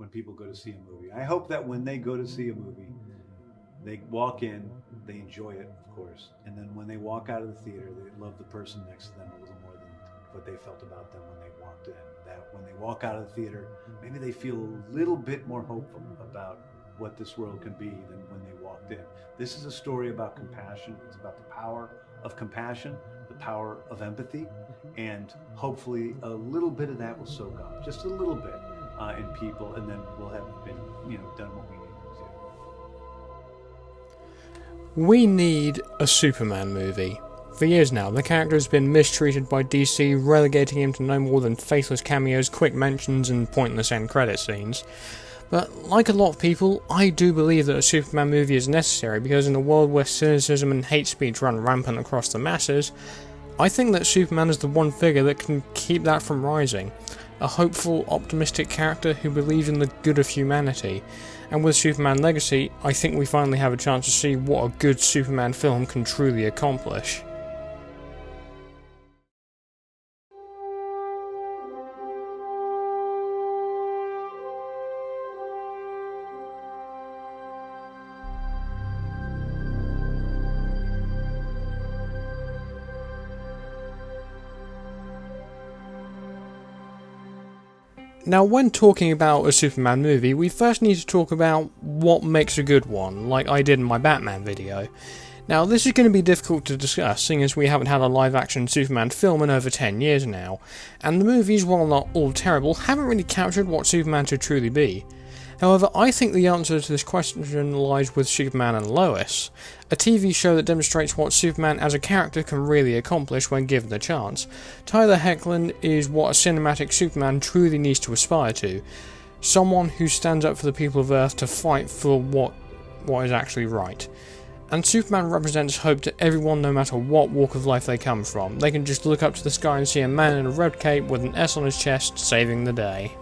when people go to see a movie. I hope that when they go to see a movie, they walk in, they enjoy it, of course, and then when they walk out of the theater, they love the person next to them a little more than what they felt about them when they walked in. That when they walk out of the theater, maybe they feel a little bit more hopeful about what this world can be than when they walked in. This is a story about compassion. It's about the power of compassion, the power of empathy, and hopefully a little bit of that will soak up, just a little bit, in people, and then we'll have been, done what we need to do. We need a Superman movie. For years now, the character has been mistreated by DC, relegating him to no more than faceless cameos, quick mentions, and pointless end credit scenes. But like a lot of people, I do believe that a Superman movie is necessary, because in a world where cynicism and hate speech run rampant across the masses, I think that Superman is the one figure that can keep that from rising. A hopeful, optimistic character who believes in the good of humanity. And with Superman Legacy, I think we finally have a chance to see what a good Superman film can truly accomplish. Now, when talking about a Superman movie, we first need to talk about what makes a good one, like I did in my Batman video. Now, this is going to be difficult to discuss, seeing as we haven't had a live-action Superman film in over 10 years now, and the movies, while not all terrible, haven't really captured what Superman should truly be. However, I think the answer to this question lies with Superman and Lois, a TV show that demonstrates what Superman as a character can really accomplish when given the chance. Tyler Hoechlin is what a cinematic Superman truly needs to aspire to. Someone who stands up for the people of Earth to fight for what is actually right. And Superman represents hope to everyone no matter what walk of life they come from. They can just look up to the sky and see a man in a red cape with an S on his chest saving the day.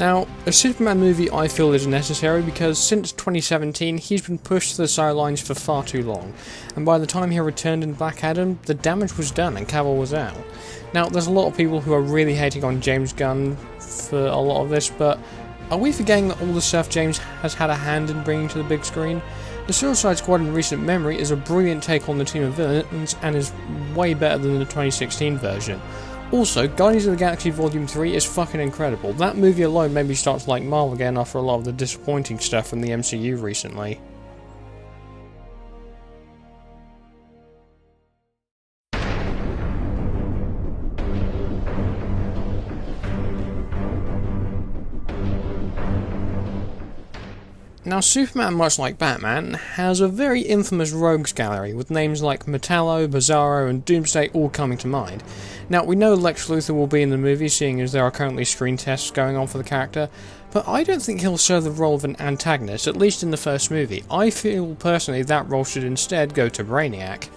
Now, a Superman movie I feel is necessary because since 2017 he's been pushed to the sidelines for far too long, and by the time he returned in Black Adam, the damage was done and Cavill was out. Now, there's a lot of people who are really hating on James Gunn for a lot of this, but are we forgetting that all the stuff James has had a hand in bringing to the big screen? The Suicide Squad in recent memory is a brilliant take on the team of villains and is way better than the 2016 version. Also, Guardians of the Galaxy Volume 3 is fucking incredible. That movie alone made me start to like Marvel again after a lot of the disappointing stuff from the MCU recently. Now, Superman, much like Batman, has a very infamous rogues gallery, with names like Metallo, Bizarro, and Doomsday all coming to mind. Now, we know Lex Luthor will be in the movie, seeing as there are currently screen tests going on for the character, but I don't think he'll serve the role of an antagonist, at least in the first movie. I feel, personally, that role should instead go to Brainiac.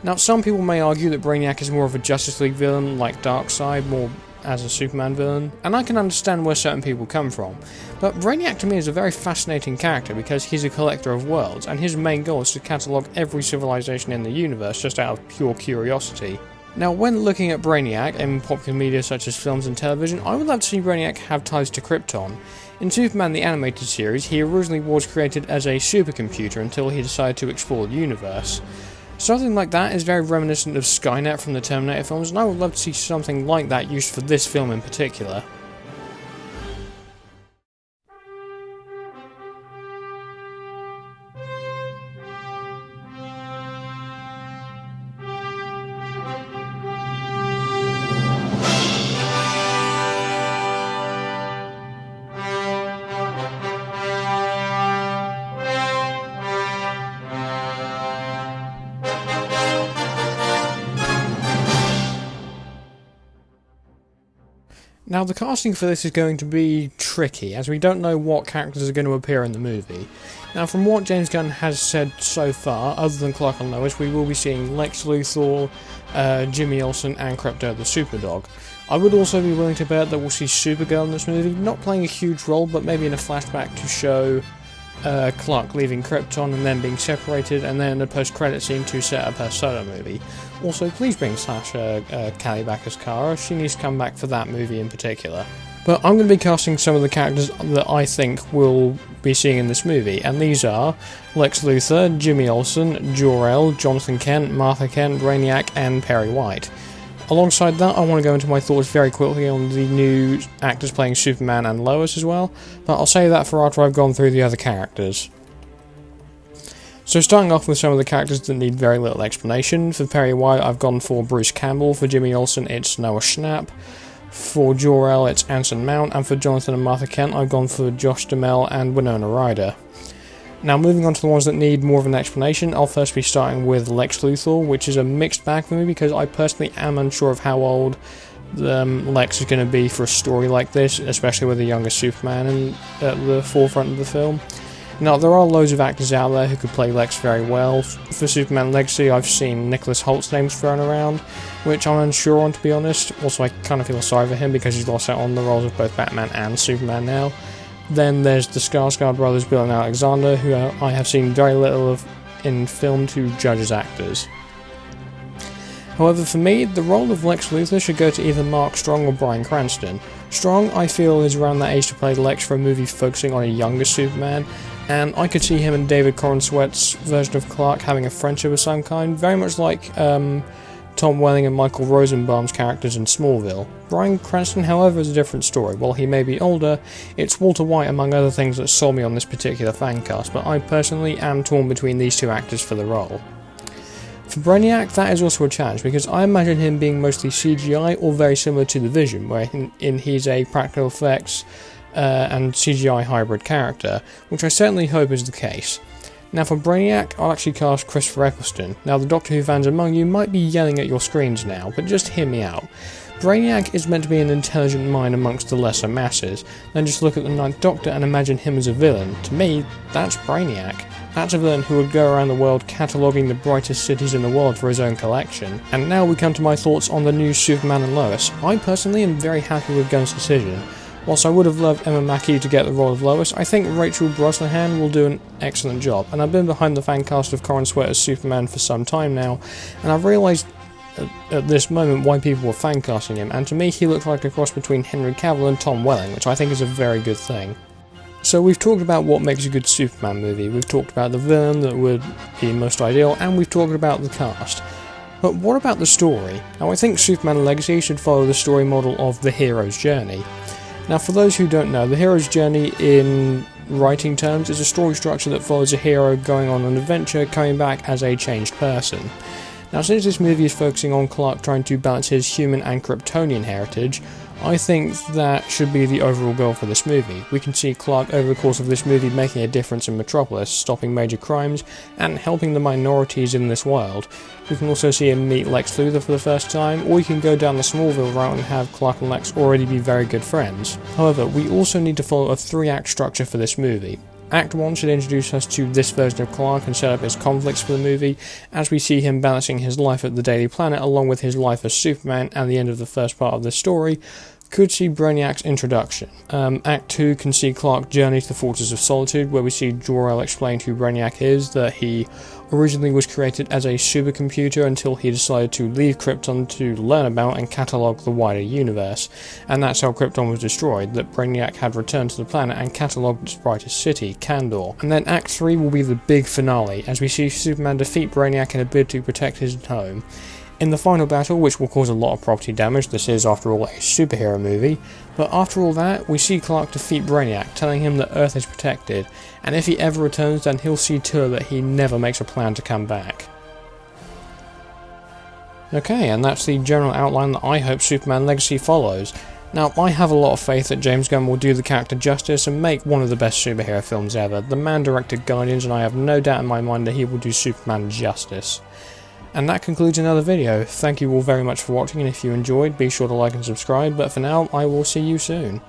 Now, some people may argue that Brainiac is more of a Justice League villain, like Darkseid, more as a Superman villain, and I can understand where certain people come from, but Brainiac to me is a very fascinating character because he's a collector of worlds, and his main goal is to catalogue every civilization in the universe just out of pure curiosity. Now, when looking at Brainiac in popular media such as films and television, I would love to see Brainiac have ties to Krypton. In Superman the Animated Series, he originally was created as a supercomputer until he decided to explore the universe. Something like that is very reminiscent of Skynet from the Terminator films, and I would love to see something like that used for this film in particular. Now, the casting for this is going to be tricky, as we don't know what characters are going to appear in the movie. Now, from what James Gunn has said so far, other than Clark and Lois, we will be seeing Lex Luthor, Jimmy Olsen, and Krypto the Superdog. I would also be willing to bet that we'll see Supergirl in this movie, not playing a huge role, but maybe in a flashback to show Clark leaving Krypton and then being separated, and then a post-credit scene to set up her solo movie. Also, please bring Sasha Callie back as Kara. She needs to come back for that movie in particular. But I'm going to be casting some of the characters that I think we'll be seeing in this movie, and these are Lex Luthor, Jimmy Olsen, Jor-El, Jonathan Kent, Martha Kent, Brainiac, and Perry White. Alongside that, I want to go into my thoughts very quickly on the new actors playing Superman and Lois as well, but I'll save that for after I've gone through the other characters. So starting off with some of the characters that need very little explanation. For Perry White, I've gone for Bruce Campbell. For Jimmy Olsen, it's Noah Schnapp. For Jor-El, it's Anson Mount. And for Jonathan and Martha Kent, I've gone for Josh Duhamel and Winona Ryder. Now moving on to the ones that need more of an explanation, I'll first be starting with Lex Luthor, which is a mixed bag for me because I personally am unsure of how old Lex is going to be for a story like this, especially with a younger Superman at the forefront of the film. Now, there are loads of actors out there who could play Lex very well. For Superman Legacy, I've seen Nicholas Holt's names thrown around, which I'm unsure on, to be honest. Also, I kind of feel sorry for him because he's lost out on the roles of both Batman and Superman now. Then there's the Skarsgård brothers, Bill and Alexander, who I have seen very little of in film to judge as actors. However, for me, the role of Lex Luthor should go to either Mark Strong or Bryan Cranston. Strong, I feel, is around that age to play Lex for a movie focusing on a younger Superman, and I could see him and David Corenswet's version of Clark having a friendship of some kind, very much like Tom Welling and Michael Rosenbaum's characters in Smallville. Bryan Cranston, however, is a different story. While he may be older, it's Walter White, among other things, that sold me on this particular fan cast, but I personally am torn between these two actors for the role. For Brainiac, that is also a challenge, because I imagine him being mostly CGI or very similar to The Vision, where he's a practical effects and CGI hybrid character, which I certainly hope is the case. Now for Brainiac, I'll actually cast Christopher Eccleston. Now the Doctor Who fans among you might be yelling at your screens now, but just hear me out. Brainiac is meant to be an intelligent mind amongst the lesser masses. Then just look at the Ninth Doctor and imagine him as a villain. To me, that's Brainiac. That's a villain who would go around the world cataloguing the brightest cities in the world for his own collection. And now we come to my thoughts on the new Superman and Lois. I personally am very happy with Gunn's decision. Whilst I would have loved Emma Mackey to get the role of Lois, I think Rachel Brosnahan will do an excellent job, and I've been behind the fan cast of Corenswet as Superman for some time now, and I've realised at this moment why people were fan casting him, and to me he looked like a cross between Henry Cavill and Tom Welling, which I think is a very good thing. So we've talked about what makes a good Superman movie, we've talked about the villain that would be most ideal, and we've talked about the cast. But what about the story? Now I think Superman Legacy should follow the story model of the hero's journey. Now for those who don't know, the hero's journey in writing terms is a story structure that follows a hero going on an adventure, coming back as a changed person. Now since this movie is focusing on Clark trying to balance his human and Kryptonian heritage, I think that should be the overall goal for this movie. We can see Clark over the course of this movie making a difference in Metropolis, stopping major crimes, and helping the minorities in this world. We can also see him meet Lex Luthor for the first time, or we can go down the Smallville route and have Clark and Lex already be very good friends. However, we also need to follow a 3-act structure for this movie. Act 1 should introduce us to this version of Clark and set up his conflicts for the movie, as we see him balancing his life at the Daily Planet along with his life as Superman, and the end of the first part of the story could see Brainiac's introduction. Act 2 can see Clark journey to the Fortress of Solitude, where we see Jor-El explain who Brainiac is, that he originally was created as a supercomputer until he decided to leave Krypton to learn about and catalogue the wider universe, and that's how Krypton was destroyed, that Brainiac had returned to the planet and catalogued its brightest city, Kandor. And then Act 3 will be the big finale, as we see Superman defeat Brainiac in a bid to protect his home. In the final battle, which will cause a lot of property damage, this is after all a superhero movie, but after all that, we see Clark defeat Brainiac, telling him that Earth is protected, and if he ever returns then he'll see to it that he never makes a plan to come back. Okay, and that's the general outline that I hope Superman Legacy follows. Now, I have a lot of faith that James Gunn will do the character justice and make one of the best superhero films ever. The man directed Guardians, and I have no doubt in my mind that he will do Superman justice. And that concludes another video. Thank you all very much for watching, and if you enjoyed, be sure to like and subscribe, but for now, I will see you soon.